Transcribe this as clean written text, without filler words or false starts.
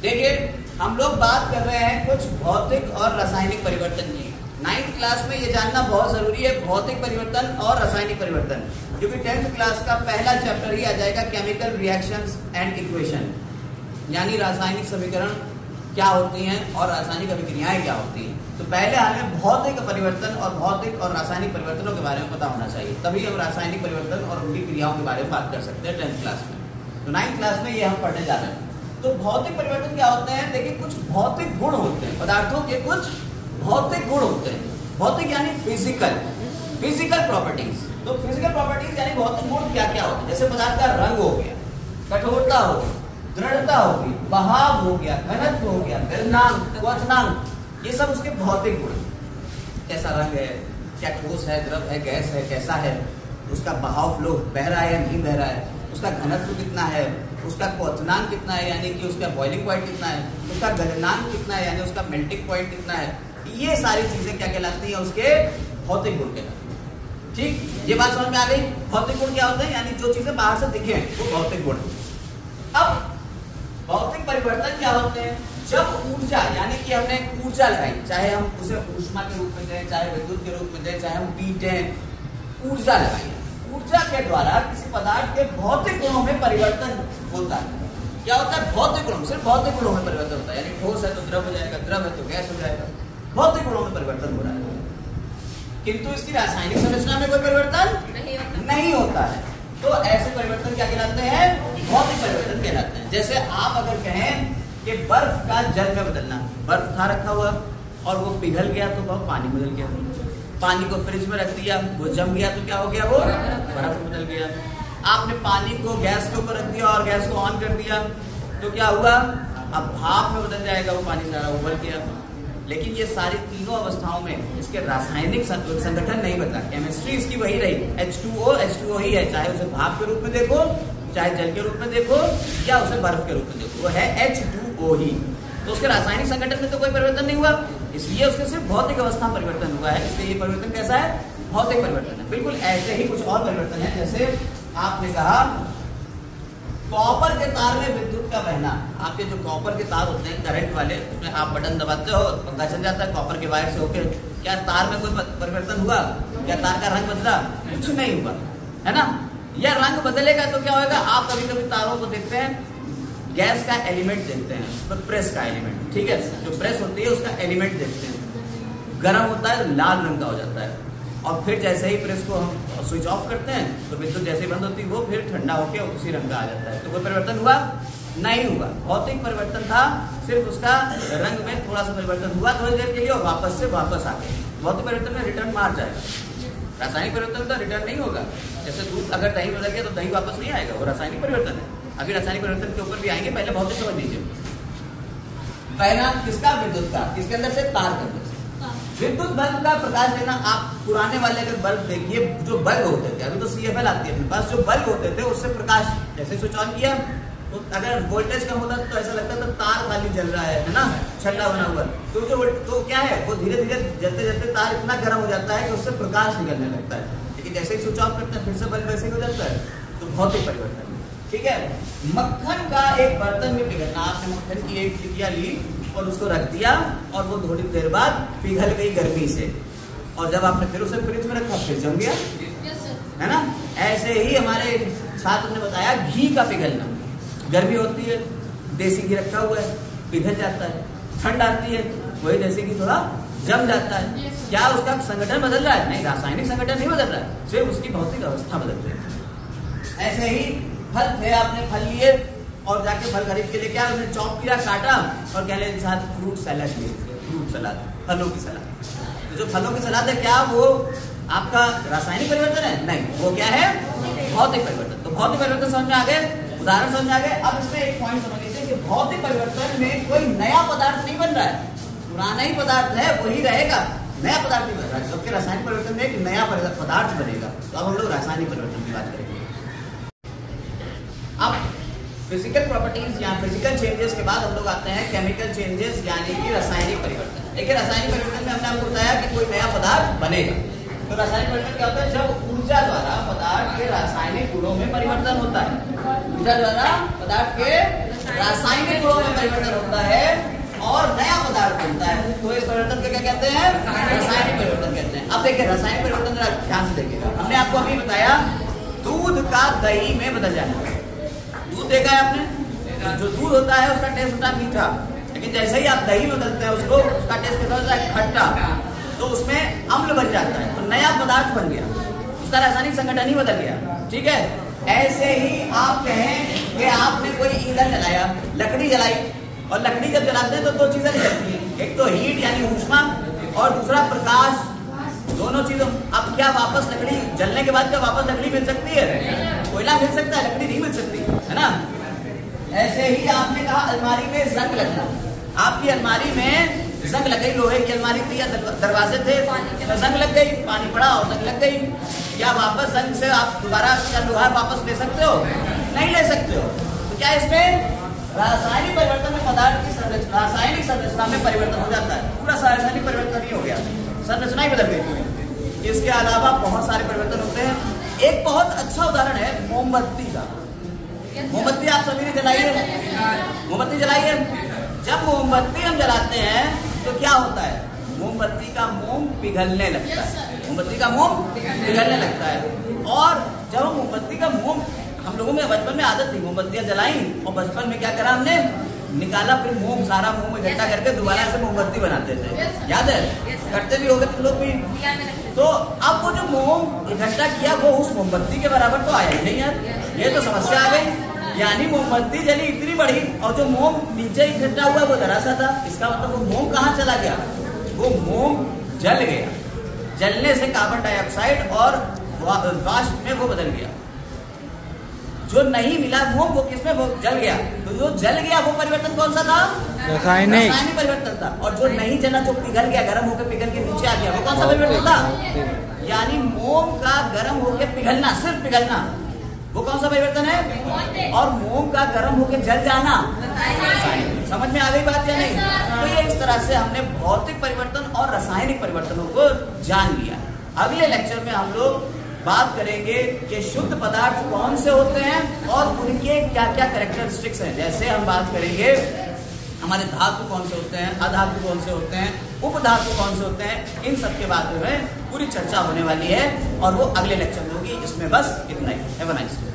देखिए हम लोग बात कर रहे हैं कुछ भौतिक और रासायनिक परिवर्तन की। 9th क्लास में ये जानना बहुत जरूरी है, भौतिक परिवर्तन और रासायनिक परिवर्तन, क्योंकि 10th क्लास का पहला चैप्टर ही आ जाएगा केमिकल रिएक्शंस एंड इक्वेशन, यानी रासायनिक समीकरण क्या होती हैं और रासायनिक अभिक्रियाएं क्या होती हैं। तो पहले हमें भौतिक परिवर्तन और भौतिक और रासायनिक परिवर्तनों के बारे में पता होना चाहिए, तभी हम रासायनिक परिवर्तन और उनकी क्रियाओं के बारे में बात कर सकते हैं 10th क्लास में। तो 9th क्लास में ये हम पढ़ने जा रहे हैं। तो भौतिक परिवर्तन क्या होते हैं? देखिए कुछ भौतिक गुण होते हैं, पदार्थों के कुछ भौतिक गुण होते हैं। भौतिक यानी फिजिकल प्रॉपर्टीज। तो फिजिकल प्रॉपर्टीज यानी भौतिक गुण क्या क्या होते हैं? जैसे पदार्थ का रंग हो गया, कठोरता हो गई, दृढ़ता होगी, बहाव हो गया, घनत्व हो गया, गलनांक, क्वथनांक, ये सब उसके भौतिक गुण। कैसा रंग है, क्या ठोस है, द्रव है, गैस है, कैसा है, उसका बहाव फ्लो बह रहा है या नहीं बह रहा है, उसका घनत्व कितना है, उसका क्वथनांक कितना है यानी कि उसका बॉइलिंग पॉइंट कितना है, उसका गलनांक कितना है यानी उसका मेल्टिंग पॉइंट कितना है। ये सारी चीजें क्या कहलाती हैं? उसके भौतिक गुण कहलाती हैं। ठीक, ये बात समझ में आ गई। भौतिक गुण क्या होते हैं? यानी जो चीजें बाहर से दिखे वो भौतिक गुण। अब भौतिक परिवर्तन क्या होते हैं? जब ऊर्जा यानी कि हमने ऊर्जा लगाई, चाहे हम उसे ऊष्मा के रूप में दें, चाहे विद्युत के रूप में दें, चाहे हम पीटें, ऊर्जा लगाई, ऊर्जा के द्वारा किसी पदार्थ के भौतिक गुणों में परिवर्तन होता है। क्या होता है? भौतिक गुणों, सिर्फ भौतिक गुणों में परिवर्तन होता है। यानी ठोस है तो द्रव हो जाएगा, द्रव है तो गैस हो जाएगा, भौतिक गुणों में परिवर्तन हो रहा है। किंतु इसकी रासायनिक संरचना में कोई परिवर्तन नहीं होता है। तो ऐसे परिवर्तन क्या कहलाते हैं? भौतिक परिवर्तन कहलाते हैं। जैसे आप अगर कहें कि बर्फ का जल में बदलना, बर्फ था रखा हुआ और वो पिघल गया तो वह पानी बदल गया, पानी को फ्रिज में रख दिया, वो जम गया तो क्या हो गया? वो बर्फ में बदल गया। आपने पानी को गैस के ऊपर रख दिया और गैस को ऑन कर दिया तो क्या हुआ? अब भाप में बदल जाएगा, वो पानी सारा उबल गया। लेकिन ये सारी तीनों अवस्थाओं में इसके रासायनिक संगठन नहीं बदला, केमिस्ट्री इसकी वही रही, H2O ही है, चाहे उसे भाप के रूप में देखो, चाहे जल के रूप में देखो या उसे बर्फ के रूप में देखो, वो है H2O ही। तो उसके रासायनिक संगठन में तो कोई परिवर्तन नहीं हुआ, इसलिए उसके सिर्फ भौतिक अवस्था में परिवर्तन हुआ है, इसलिए ये परिवर्तन कैसा है? भौतिक परिवर्तन है। बिल्कुल ऐसे ही कुछ और परिवर्तन है। जैसे आपने कहा कॉपर के तार में विद्युत का बहना, आपके जो कॉपर के तार होते हैं करंट वाले, उसमें आप बटन दबाते हो, पंखा चल जाता है कॉपर के वायर से होकर, क्या तार में कोई परिवर्तन हुआ? क्या तार का रंग बदला? कुछ नहीं हुआ, है ना? यह रंग बदलेगा तो क्या होगा? आप कभी कभी तारों को देखते हैं, गैस का एलिमेंट देखते हैं, तो प्रेस का एलिमेंट, ठीक है, जो प्रेस होती है उसका एलिमेंट देखते हैं, गर्म होता है, लाल रंग का हो जाता है, और फिर जैसे ही प्रेस को हम स्विच ऑफ करते हैं तो विद्युत जैसे ही बंद होती है वो फिर ठंडा होकर उसी रंग का आ जाता है। तो कोई परिवर्तन हुआ? नहीं हुआ। भौतिक परिवर्तन था, सिर्फ उसका रंग में थोड़ा सा परिवर्तन हुआ थोड़ी देर के लिए और वापस से वापस आ गए। भौतिक परिवर्तन में रिटर्न मार जाएगा। रासायनिक परिवर्तन तो रिटर्न नहीं होगा। जैसे दूध अगर दही बदल गया तो दही वापस नहीं आएगा, वो रासायनिक परिवर्तन है। अभी रासायनिक परिवर्तन के ऊपर भी आएंगे, पहले भौतिक समझ लीजिए। पहला किसका? विद्युत का। किसके अंदर से? तार के अंदर से। विद्युत बल्ब का प्रकाश देना, आप पुराने वाले अगर बल्ब देखिए, जो बल्ब होते थे, अभी तो CFL आती है अपने पास, जो बल्ब होते थे उससे प्रकाश जैसे स्विच ऑन किया तो अगर वोल्टेज कम होता तो ऐसा लगता था तार खाली जल रहा है ना, छल्ला बना हुआ। तो क्या है, वो धीरे धीरे जलते जलते तार इतना गर्म हो जाता है कि उससे प्रकाश निकलने लगता है। लेकिन जैसे ही स्विच ऑफ करते हैं फिर से बल्ब वैसे ही हो जाता है। तो भौतिक परिवर्तन, ठीक है। मक्खन का एक बर्तन में पिघलना, आपने मक्खन की एक टिकिया ली और उसको रख दिया और वो थोड़ी देर बाद पिघल गई गर्मी से, और जब आपने फिर उसे फ्रिज में रखा फिर जम गया, है ना। ऐसे ही हमारे छात्र ने बताया घी का पिघलना, गर्मी होती है, देसी घी रखा हुआ है, पिघल जाता है, ठंड आती है, वही देसी घी थोड़ा जम जाता है। क्या उसका संगठन बदल रहा है? नहीं, रासायनिक संगठन नहीं बदल रहा है, सिर्फ उसकी भौतिक अवस्था बदल रही है। ऐसे ही फल थे, आपने फल लिए और जाके फल खरीद के लेके आया, चॉप किया, काटा और कह लें साथ फ्रूट सलाद ले, फ्रूट सलाद, फलों की सलाद। तो जो फलों की सलाद है, क्या वो आपका रासायनिक परिवर्तन है? नहीं, वो क्या है? भौतिक परिवर्तन। तो भौतिक परिवर्तन समझ में आ गए, उदाहरण समझ में आ गए। अब इसमें एक पॉइंट समझ लीजिए कि भौतिक परिवर्तन में कोई नया पदार्थ नहीं बन रहा है, पुराना ही पदार्थ है वही रहेगा, नया पदार्थ नहीं बन रहा है। जबकि रासायनिक परिवर्तन में एक नया पदार्थ बनेगा। तो अब हम लोग रासायनिक परिवर्तन की बात करेंगे। अब फिजिकल प्रॉपर्टीज या फिजिकल चेंजेस के बाद हम लोग आते हैं केमिकल चेंजेस, यानी कि रासायनिक परिवर्तन। देखिए रासायनिक परिवर्तन में हमने आपको बताया कि कोई नया पदार्थ बनेगा। तो रासायनिक परिवर्तन क्या होता है? जब ऊर्जा द्वारा पदार्थ के रासायनिक गुणों में परिवर्तन होता है। ऊर्जा द्वारा पदार्थ के रासायनिक गुणों में परिवर्तन होता है और नया पदार्थ बनता है, तो इस परिवर्तन को क्या कहते हैं? रासायनिक परिवर्तन कहते हैं। अब देखिए रासायनिक परिवर्तन जरा ध्यान से देखिएगा। हमने आपको अभी बताया दूध का दही में बदल जाना। दूध देखा है आपने? जो दूध होता है उसका टेस्ट होता है मीठा, लेकिन जैसे ही आप दही में बदलते हैं उसको, उसका टेस्ट कैसा होता है? खट्टा। तो उसमें अम्ल बन जाता है, तो नया पदार्थ बन गया, उसका रासायनिक संगठन ही बदल गया। ठीक है, ऐसे ही आप कहें कि आपने कोई ईंधन जलाया, लकड़ी जलाई, और लकड़ी जब जलाते हैं तो दो चीजें जलती हैं, एक तो हीट यानी ऊष्मा और दूसरा प्रकाश। दोनों चीजों, अब क्या वापस लकड़ी जलने के बाद क्या वापस लकड़ी मिल सकती है? कोयला मिल सकता है, लकड़ी नहीं मिल सकती, है ना? ऐसे ही आपने कहा अलमारी में जंग लगना। आपकी अलमारी में जंग लग गई, लोहे की अलमारी थी या दरवाजे थे, तो जंग लग गई, पानी पड़ा और जंग लग गई। क्या वापस जंग से आप दोबारा क्या लोहा वापस ले सकते हो? नहीं ले सकते हो। तो क्या इसमें रासायनिक परिवर्तन में पदार्थ की संरचना, रासायनिक संरचना में परिवर्तन हो जाता है। पूरा रासायनिक परिवर्तन ही हो गया, संरचना ही बदल गई। इसके अलावा बहुत सारे परिवर्तन होते हैं। एक बहुत अच्छा उदाहरण है मोमबत्ती का। मोमबत्ती आप सभी ने जलाई है? मोमबत्ती जलाई है? जब मोमबत्ती हम जलाते हैं तो क्या होता है? मोमबत्ती का मोम पिघलने लगता है। मोमबत्ती का मोम पिघलने लगता है। और जब हम मोमबत्ती का मोम, हम लोगों में बचपन में आदत थी, मोमबत्तियां जलाई और बचपन में क्या करा हमने? निकाला, फिर मोम सारा मोम इकट्ठा करके दोबारा से मोमबत्ती बनाते थे। याद है? करते भी होगे तुम लोग भी। तो अब वो जो मोम इकट्ठा किया वो उस मोमबत्ती के बराबर तो आया ही नहीं यार, ये तो समस्या आ गई। यानी मोमबत्ती जली इतनी बड़ी और जो मोम नीचे इकट्ठा हुआ वो जरा सा था। इसका मतलब वो मोम कहाँ चला गया? वो मोम जल गया। जलने से कार्बन डाइऑक्साइड और वाष्प में वो बदल गया। जो नहीं मिला मोम वो किसमें? वो जल गया। तो जो जल गया वो परिवर्तन कौन सा था? रासायनिक परिवर्तन था। और जो नहीं जला, जो पिघल गया, गर्म होकर पिघल के नीचे आ गया, वो कौन सा परिवर्तन था? यानी मोम का गर्म होकर पिघलना, सिर्फ पिघलना, वो कौन सा परिवर्तन है? और मोम का गर्म होकर जल जाना, समझ में आ गई बात या नहीं? तो ये इस तरह से हमने भौतिक परिवर्तन और रासायनिक परिवर्तनों को जान लिया। अगले लेक्चर में हम लोग बात करेंगे कि शुद्ध पदार्थ कौन से होते हैं और उनके क्या क्या कैरेक्टरिस्टिक्स हैं। जैसे हम बात करेंगे हमारे धातु कौन से होते हैं, अधातु कौन से होते हैं, उपधातु कौन से होते हैं, इन सब के बारे में पूरी चर्चा होने वाली है और वो अगले लेक्चर में होगी। इसमें बस इतना ही। Have a nice day.